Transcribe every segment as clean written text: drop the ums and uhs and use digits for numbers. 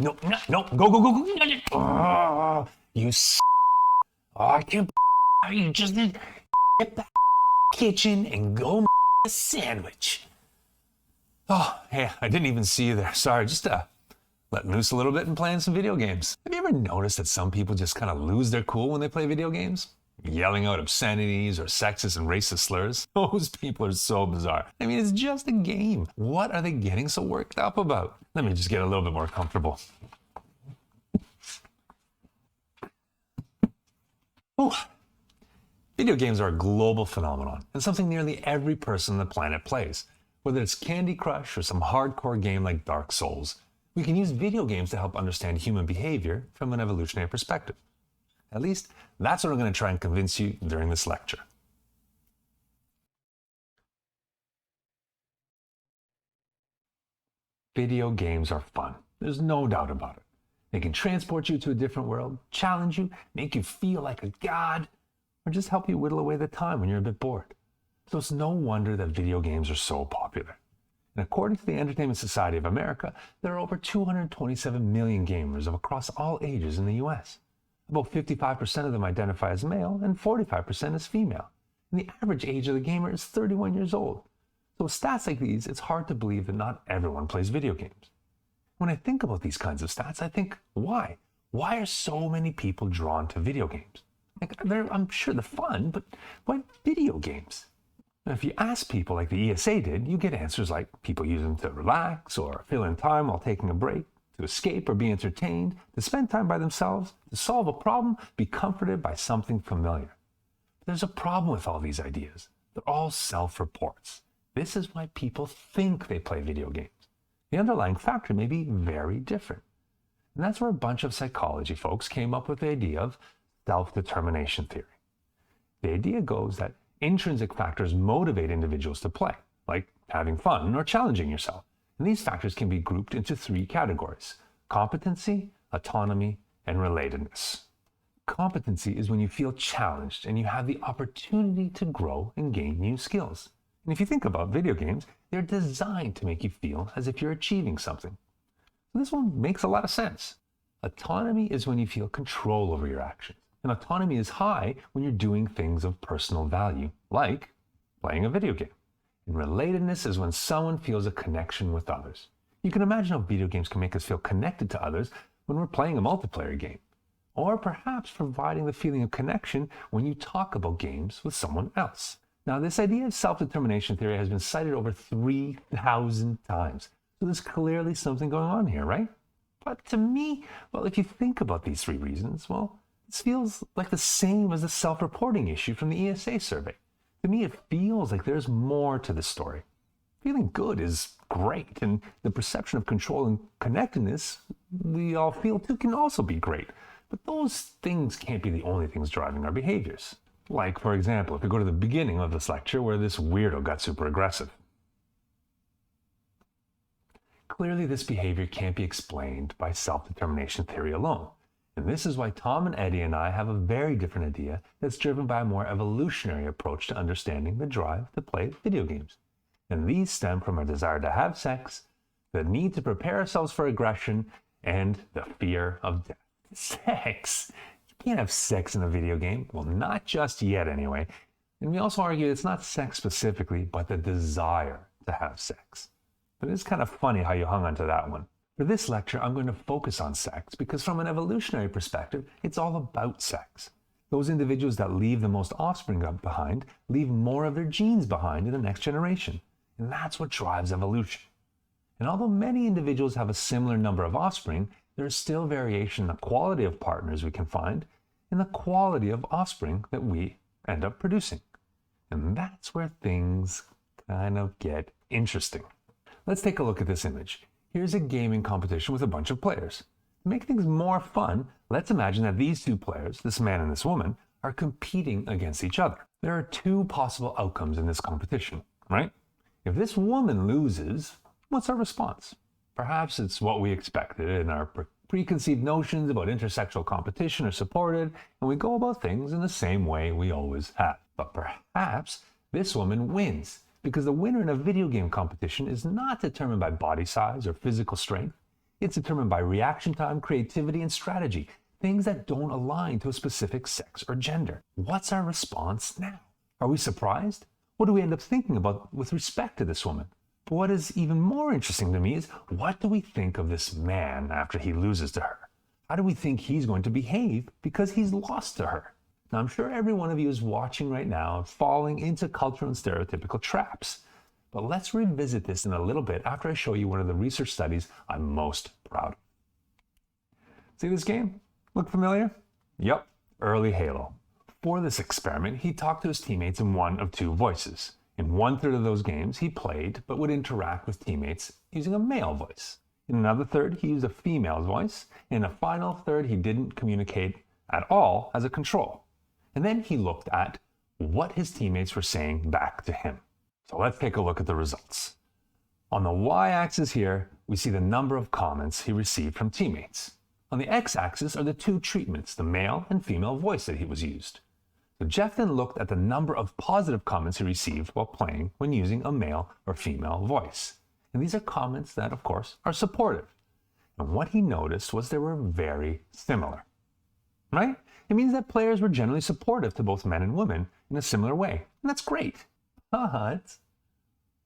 No, no, no, go, go, go, go. Oh, you oh, I can't you just get the kitchen and go make a sandwich. Oh, hey, I didn't even see you there. Sorry, just letting loose a little bit and playing some video games. Have you ever noticed that some people just kind of lose their cool when they play video games? Yelling out obscenities or sexist and racist slurs? Those people are so bizarre. I mean, it's just a game. What are they getting so worked up about? Let me just get a little bit more comfortable. Oh. Video games are a global phenomenon and something nearly every person on the planet plays. Whether it's Candy Crush or some hardcore game like Dark Souls, we can use video games to help understand human behavior from an evolutionary perspective. At least, that's what I'm going to try and convince you during this lecture. Video games are fun. There's no doubt about it. They can transport you to a different world, challenge you, make you feel like a god, or just help you whittle away the time when you're a bit bored. So it's no wonder that video games are so popular. And according to the Entertainment Society of America, there are over 227 million gamers of across all ages in the US. About 55% of them identify as male and 45% as female. And the average age of the gamer is 31 years old. So with stats like these, it's hard to believe that not everyone plays video games. When I think about these kinds of stats, I think, why? Why are so many people drawn to video games? I'm sure they're fun, but why video games? Now, if you ask people like the ESA did, you get answers like people use them to relax or fill in time while taking a break, to escape or be entertained, to spend time by themselves, to solve a problem, be comforted by something familiar. But there's a problem with all these ideas. They're all self-reports. This is why people think they play video games. The underlying factor may be very different. And that's where a bunch of psychology folks came up with the idea of self-determination theory. The idea goes that intrinsic factors motivate individuals to play, like having fun or challenging yourself. And these factors can be grouped into three categories: competency, autonomy, and relatedness. Competency is when you feel challenged and you have the opportunity to grow and gain new skills. And if you think about video games, they're designed to make you feel as if you're achieving something. So this one makes a lot of sense. Autonomy is when you feel control over your actions. And autonomy is high when you're doing things of personal value, like playing a video game. And relatedness is when someone feels a connection with others. You can imagine how video games can make us feel connected to others when we're playing a multiplayer game, or perhaps providing the feeling of connection when you talk about games with someone else. Now, this idea of self-determination theory has been cited over 3,000 times. So there's clearly something going on here, right? But to me, well, if you think about these three reasons, well, this feels like the same as the self-reporting issue from the ESA survey. To me, it feels like there's more to the story. Feeling good is great, and the perception of control and connectedness we all feel too can also be great. But those things can't be the only things driving our behaviors. Like, for example, if we go to the beginning of this lecture where this weirdo got super aggressive. Clearly, this behavior can't be explained by self-determination theory alone. And this is why Tom and Eddie and I have a very different idea that's driven by a more evolutionary approach to understanding the drive to play video games. And these stem from our desire to have sex, the need to prepare ourselves for aggression, and the fear of death. Sex! You can't have sex in a video game. Well, not just yet anyway. And we also argue it's not sex specifically, but the desire to have sex. But it's kind of funny how you hung onto that one. For this lecture, I'm going to focus on sex because from an evolutionary perspective, it's all about sex. Those individuals that leave the most offspring behind leave more of their genes behind in the next generation. And that's what drives evolution. And although many individuals have a similar number of offspring, there is still variation in the quality of partners we can find and the quality of offspring that we end up producing. And that's where things kind of get interesting. Let's take a look at this image. Here's a gaming competition with a bunch of players. To make things more fun, let's imagine that these two players, this man and this woman, are competing against each other. There are two possible outcomes in this competition, right? If this woman loses, what's our response? Perhaps it's what we expected and our preconceived notions about intersexual competition are supported, and we go about things in the same way we always have. But perhaps this woman wins, because the winner in a video game competition is not determined by body size or physical strength. It's determined by reaction time, creativity, and strategy, things that don't align to a specific sex or gender. What's our response now? Are we surprised? What do we end up thinking about with respect to this woman? But what is even more interesting to me is, what do we think of this man after he loses to her? How do we think he's going to behave because he's lost to her? Now, I'm sure every one of you is watching right now and falling into cultural and stereotypical traps. But let's revisit this in a little bit after I show you one of the research studies I'm most proud of. See this game? Look familiar? Yep, early Halo. For this experiment, he talked to his teammates in one of two voices. In 1/3 of those games, he played but would interact with teammates using a male voice. In another third, he used a female's voice. In a final third, he didn't communicate at all as a control. And then he looked at what his teammates were saying back to him. So let's take a look at the results. On the y-axis here, we see the number of comments he received from teammates. On the x-axis are the two treatments, the male and female voice that he was used. So Jeff then looked at the number of positive comments he received while playing when using a male or female voice. And these are comments that, of course, are supportive. And what he noticed was they were very similar. Right? It means that players were generally supportive to both men and women in a similar way. And that's great. But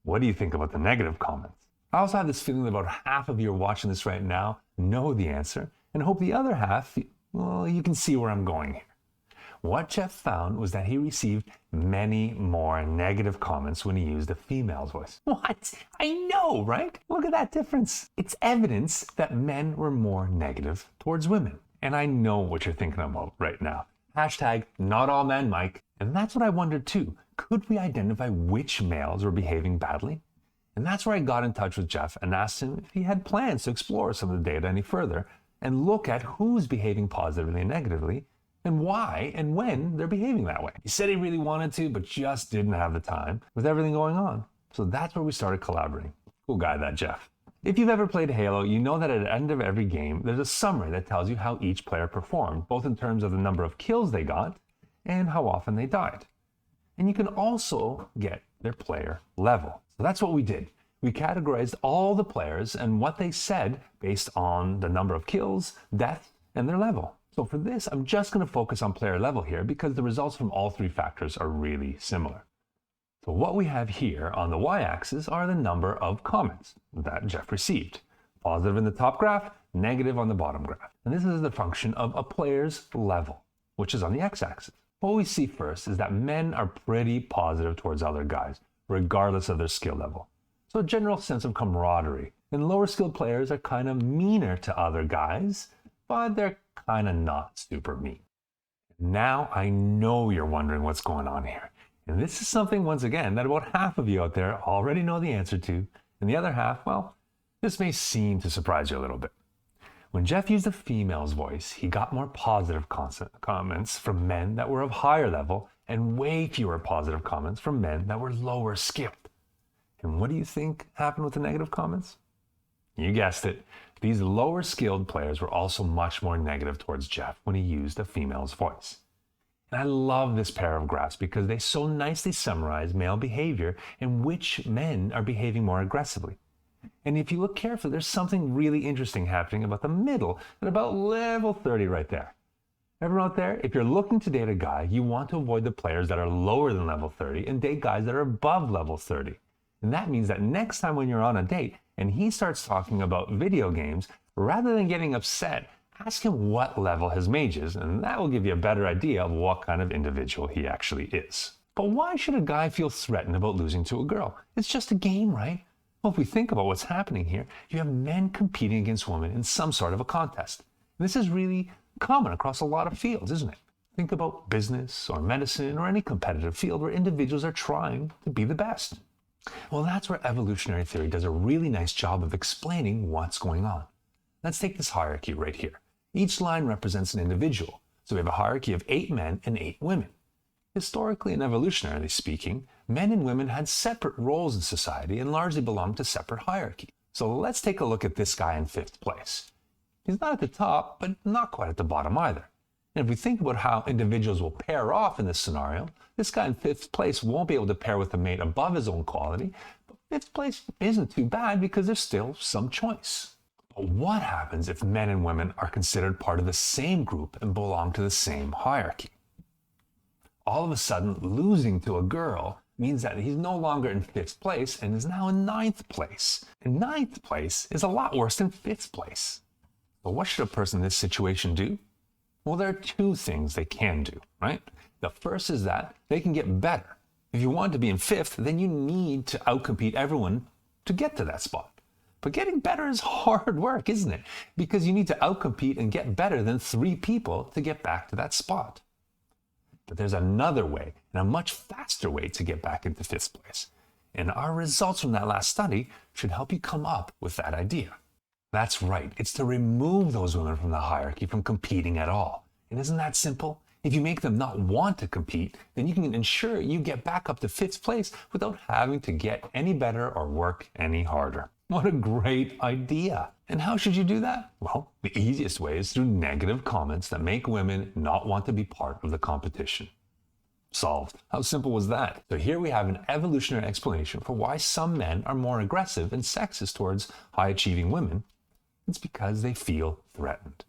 what do you think about the negative comments? I also have this feeling that about half of you are watching this right now know the answer, and hope the other half, well, you can see where I'm going here. What Jeff found was that he received many more negative comments when he used a female's voice. What? I know, right? Look at that difference. It's evidence that men were more negative towards women. And I know what you're thinking about right now. Hashtag not all men, Mike. And that's what I wondered too. Could we identify which males were behaving badly? And that's where I got in touch with Jeff and asked him if he had plans to explore some of the data any further and look at who's behaving positively and negatively and why and when they're behaving that way. He said he really wanted to, but just didn't have the time with everything going on. So that's where we started collaborating. Cool guy, that Jeff. If you've ever played Halo, you know that at the end of every game, there's a summary that tells you how each player performed, both in terms of the number of kills they got and how often they died. And you can also get their player level. So that's what we did. We categorized all the players and what they said based on the number of kills, deaths, and their level. So for this, I'm just going to focus on player level here because the results from all three factors are really similar. So what we have here on the y-axis are the number of comments that Jeff received. Positive in the top graph, negative on the bottom graph. And this is the function of a player's level, which is on the x-axis. What we see first is that men are pretty positive towards other guys, regardless of their skill level. So a general sense of camaraderie. And lower skilled players are kind of meaner to other guys, but they're kind of not super mean. Now I know you're wondering what's going on here. And this is something, once again, that about half of you out there already know the answer to, and the other half, well, this may seem to surprise you a little bit. When Jeff used a female's voice, he got more positive comments from men that were of higher level and way fewer positive comments from men that were lower skilled. And what do you think happened with the negative comments? You guessed it. These lower skilled players were also much more negative towards Jeff when he used a female's voice. And I love this pair of graphs because they so nicely summarize male behavior and which men are behaving more aggressively. And if you look carefully, there's something really interesting happening about the middle at about level 30 right there. Everyone out there, if you're looking to date a guy, you want to avoid the players that are lower than level 30 and date guys that are above level 30. And that means that next time when you're on a date and he starts talking about video games, rather than getting upset, ask him what level his mage is, and that will give you a better idea of what kind of individual he actually is. But why should a guy feel threatened about losing to a girl? It's just a game, right? Well, if we think about what's happening here, you have men competing against women in some sort of a contest. And this is really common across a lot of fields, isn't it? Think about business or medicine or any competitive field where individuals are trying to be the best. Well, that's where evolutionary theory does a really nice job of explaining what's going on. Let's take this hierarchy right here. Each line represents an individual. So we have a hierarchy of 8 men and 8 women. Historically and evolutionarily speaking, men and women had separate roles in society and largely belonged to separate hierarchies. So let's take a look at this guy in 5th place. He's not at the top, but not quite at the bottom either. And if we think about how individuals will pair off in this scenario, this guy in 5th place won't be able to pair with a mate above his own quality, but 5th place isn't too bad because there's still some choice. But what happens if men and women are considered part of the same group and belong to the same hierarchy? All of a sudden, losing to a girl means that he's no longer in 5th place and is now in 9th place. And 9th place is a lot worse than 5th place. But what should a person in this situation do? Well, there are 2 things they can do, right? The first is that they can get better. If you want to be in 5th, then you need to outcompete everyone to get to that spot. But getting better is hard work, isn't it? Because you need to outcompete and get better than 3 people to get back to that spot. But there's another way, and a much faster way to get back into 5th place. And our results from that last study should help you come up with that idea. That's right, it's to remove those women from the hierarchy from competing at all. And isn't that simple? If you make them not want to compete, then you can ensure you get back up to 5th place without having to get any better or work any harder. What a great idea. And how should you do that? Well, the easiest way is through negative comments that make women not want to be part of the competition. Solved. How simple was that? So here we have an evolutionary explanation for why some men are more aggressive and sexist towards high-achieving women. It's because they feel threatened.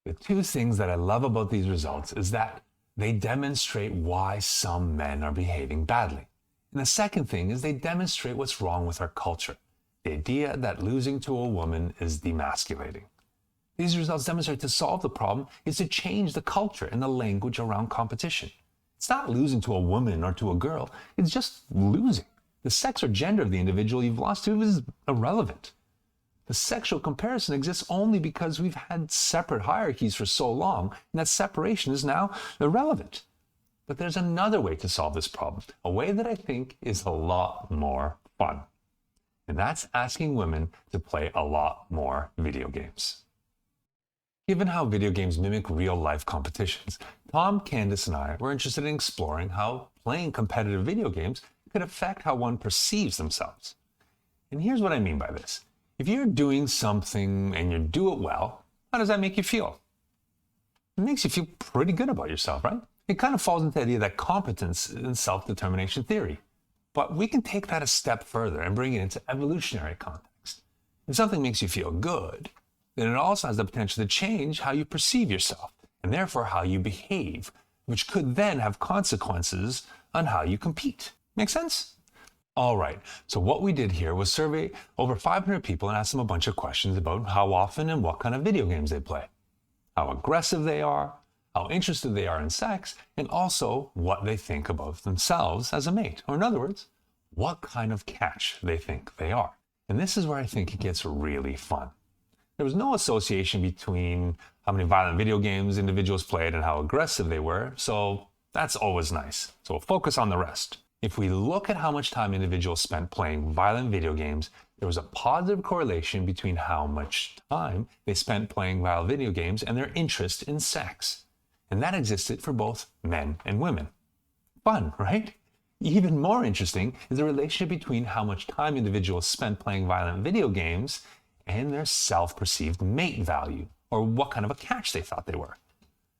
The 2 things that I love about these results is that they demonstrate why some men are behaving badly. And the second thing is they demonstrate what's wrong with our culture. The idea that losing to a woman is demasculating. These results demonstrate to solve the problem is to change the culture and the language around competition. It's not losing to a woman or to a girl, it's just losing. The sex or gender of the individual you've lost to is irrelevant. The sexual comparison exists only because we've had separate hierarchies for so long, and that separation is now irrelevant. But there's another way to solve this problem, a way that I think is a lot more fun. And that's asking women to play a lot more video games. Given how video games mimic real-life competitions, Tom, Candace, and I were interested in exploring how playing competitive video games could affect how one perceives themselves. And here's what I mean by this. If you're doing something and you do it well, how does that make you feel? It makes you feel pretty good about yourself, right? It kind of falls into the idea that competence in self-determination theory. But we can take that a step further and bring it into evolutionary context. If something makes you feel good, then it also has the potential to change how you perceive yourself, and therefore how you behave, which could then have consequences on how you compete. Make sense? All right, so what we did here was survey over 500 people and ask them a bunch of questions about how often and what kind of video games they play, how aggressive they are, how interested they are in sex, and also what they think about themselves as a mate. Or in other words, what kind of catch they think they are. And this is where I think it gets really fun. There was no association between how many violent video games individuals played and how aggressive they were, so that's always nice. So we'll focus on the rest. If we look at how much time individuals spent playing violent video games, there was a positive correlation between how much time they spent playing violent video games and their interest in sex. And that existed for both men and women. Fun, right? Even more interesting is the relationship between how much time individuals spent playing violent video games and their self-perceived mate value, or what kind of a catch they thought they were.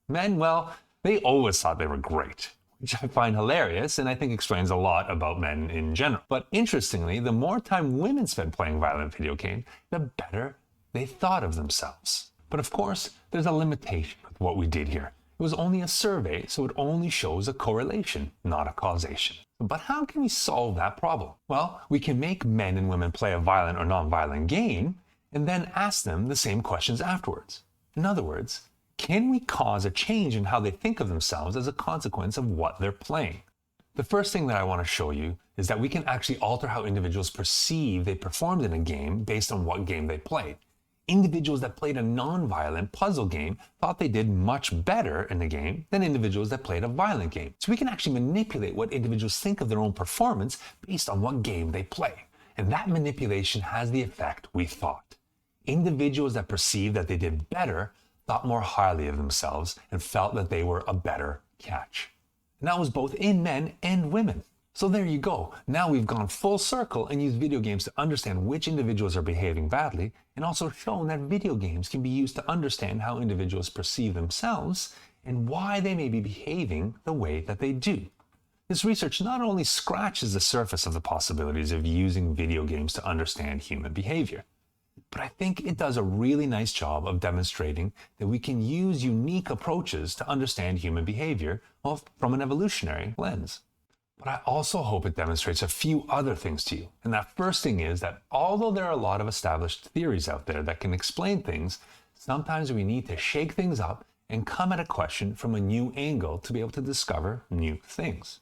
Men, well, they always thought they were great, which I find hilarious and I think explains a lot about men in general. But interestingly, the more time women spent playing violent video games, the better they thought of themselves. But of course, there's a limitation with what we did here. It was only a survey, so it only shows a correlation, not a causation. But how can we solve that problem? Well, we can make men and women play a violent or non-violent game and then ask them the same questions afterwards. In other words, can we cause a change in how they think of themselves as a consequence of what they're playing? The first thing that I want to show you is that we can actually alter how individuals perceive they performed in a game based on what game they played. Individuals that played a non-violent puzzle game thought they did much better in the game than individuals that played a violent game. So we can actually manipulate what individuals think of their own performance based on what game they play. And that manipulation has the effect we thought. Individuals that perceived that they did better thought more highly of themselves and felt that they were a better catch. And that was both in men and women. So there you go. Now we've gone full circle and used video games to understand which individuals are behaving badly, and also shown that video games can be used to understand how individuals perceive themselves and why they may be behaving the way that they do. This research not only scratches the surface of the possibilities of using video games to understand human behavior, but I think it does a really nice job of demonstrating that we can use unique approaches to understand human behavior, well, from an evolutionary lens. But I also hope it demonstrates a few other things to you. And that first thing is that although there are a lot of established theories out there that can explain things, sometimes we need to shake things up and come at a question from a new angle to be able to discover new things.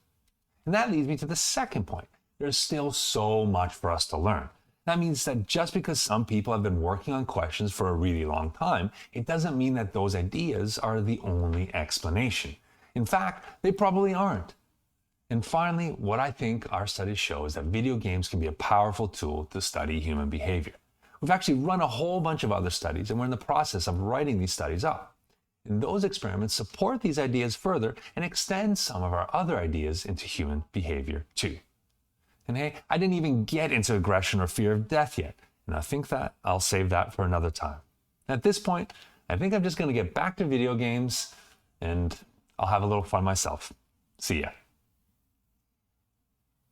And that leads me to the second point. There's still so much for us to learn. That means that just because some people have been working on questions for a really long time, it doesn't mean that those ideas are the only explanation. In fact, they probably aren't. And finally, what I think our studies show is that video games can be a powerful tool to study human behavior. We've actually run a whole bunch of other studies, and we're in the process of writing these studies up. And those experiments support these ideas further and extend some of our other ideas into human behavior too. And hey, I didn't even get into aggression or fear of death yet, and I think that I'll save that for another time. At this point, I think I'm just going to get back to video games, and I'll have a little fun myself. See ya.